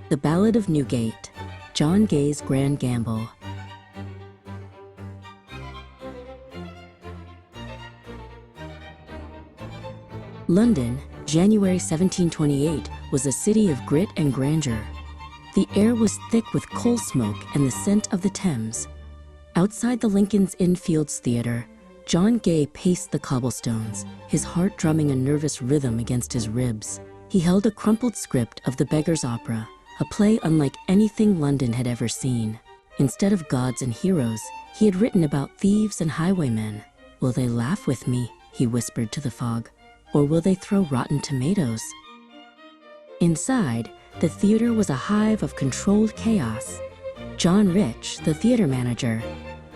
The Ballad of Newgate, John Gay's Grand Gamble. London, January 1728, was a city of grit and grandeur. The air was thick with coal smoke and the scent of the Thames. Outside the Lincoln's Inn Fields Theatre, John Gay paced the cobblestones, his heart drumming a nervous rhythm against his ribs. He held a crumpled script of The Beggar's Opera, a play unlike anything London had ever seen. Instead of gods and heroes, he had written about thieves and highwaymen. "Will they laugh with me?" he whispered to the fog. "Or will they throw rotten tomatoes?" Inside, the theater was a hive of controlled chaos. John Rich, the theater manager,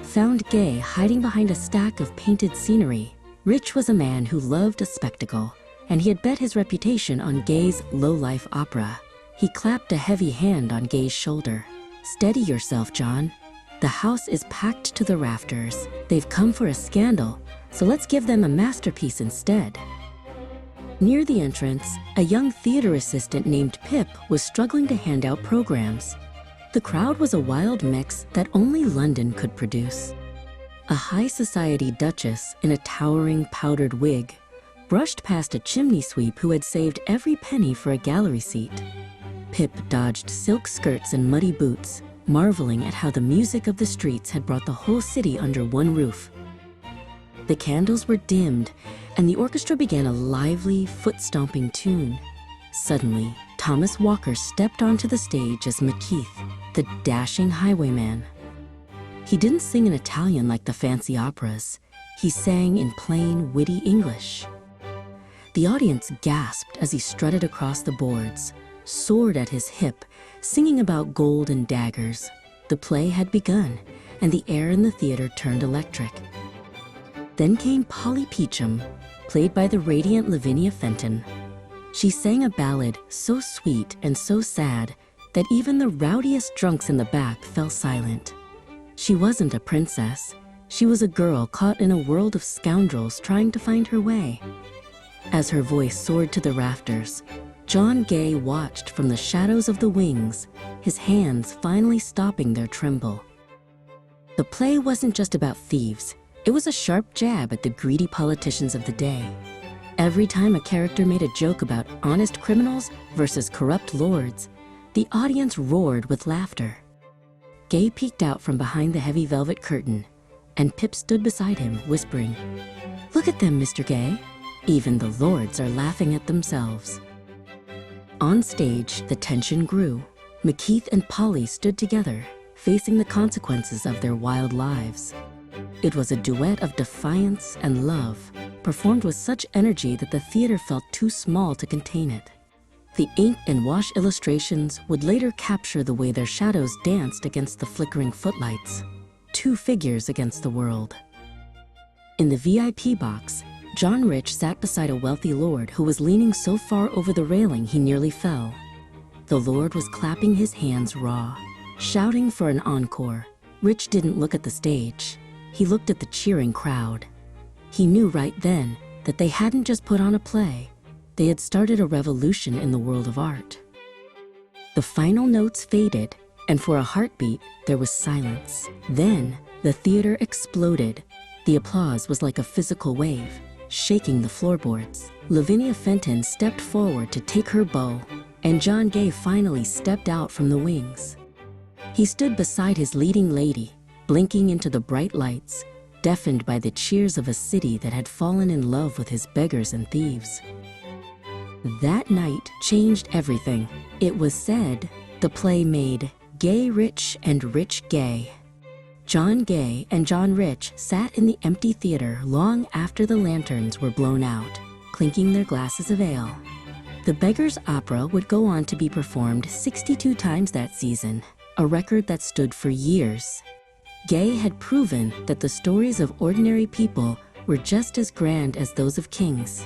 found Gay hiding behind a stack of painted scenery. Rich was a man who loved a spectacle, and he had bet his reputation on Gay's low-life opera. He clapped a heavy hand on Gay's shoulder. "Steady yourself, John. The house is packed to the rafters. They've come for a scandal, so let's give them a masterpiece instead." Near the entrance, a young theater assistant named Pip was struggling to hand out programs. The crowd was a wild mix that only London could produce. A high society duchess in a towering powdered wig brushed past a chimney sweep who had saved every penny for a gallery seat. Pip dodged silk skirts and muddy boots, marveling at how the music of the streets had brought the whole city under one roof. The candles were dimmed, and the orchestra began a lively, foot-stomping tune. Suddenly, Thomas Walker stepped onto the stage as Macheath, the dashing highwayman. He didn't sing in Italian like the fancy operas. He sang in plain, witty English. The audience gasped as he strutted across the boards, sword at his hip, singing about gold and daggers. The play had begun, and the air in the theater turned electric. Then came Polly Peachum, played by the radiant Lavinia Fenton. She sang a ballad so sweet and so sad that even the rowdiest drunks in the back fell silent. She wasn't a princess. She was a girl caught in a world of scoundrels trying to find her way. As her voice soared to the rafters, John Gay watched from the shadows of the wings, his hands finally stopping their tremble. The play wasn't just about thieves. It was a sharp jab at the greedy politicians of the day. Every time a character made a joke about honest criminals versus corrupt lords, the audience roared with laughter. Gay peeked out from behind the heavy velvet curtain, and Pip stood beside him, whispering, "Look at them, Mr. Gay. Even the lords are laughing at themselves." On stage, the tension grew. Macheath and Polly stood together, facing the consequences of their wild lives. It was a duet of defiance and love, performed with such energy that the theater felt too small to contain it. The ink and wash illustrations would later capture the way their shadows danced against the flickering footlights. Two figures against the world. In the VIP box, John Rich sat beside a wealthy lord who was leaning so far over the railing he nearly fell. The lord was clapping his hands raw, shouting for an encore. Rich didn't look at the stage. He looked at the cheering crowd. He knew right then that they hadn't just put on a play. They had started a revolution in the world of art. The final notes faded, and for a heartbeat, there was silence. Then, the theater exploded. The applause was like a physical wave, shaking the floorboards. Lavinia Fenton stepped forward to take her bow, and John Gay finally stepped out from the wings. He stood beside his leading lady, blinking into the bright lights, deafened by the cheers of a city that had fallen in love with his beggars and thieves. That night changed everything. It was said the play made Gay rich and rich gay. John Gay and John Rich sat in the empty theater long after the lanterns were blown out, clinking their glasses of ale. The Beggar's Opera would go on to be performed 62 times that season, a record that stood for years. Gay had proven that the stories of ordinary people were just as grand as those of kings.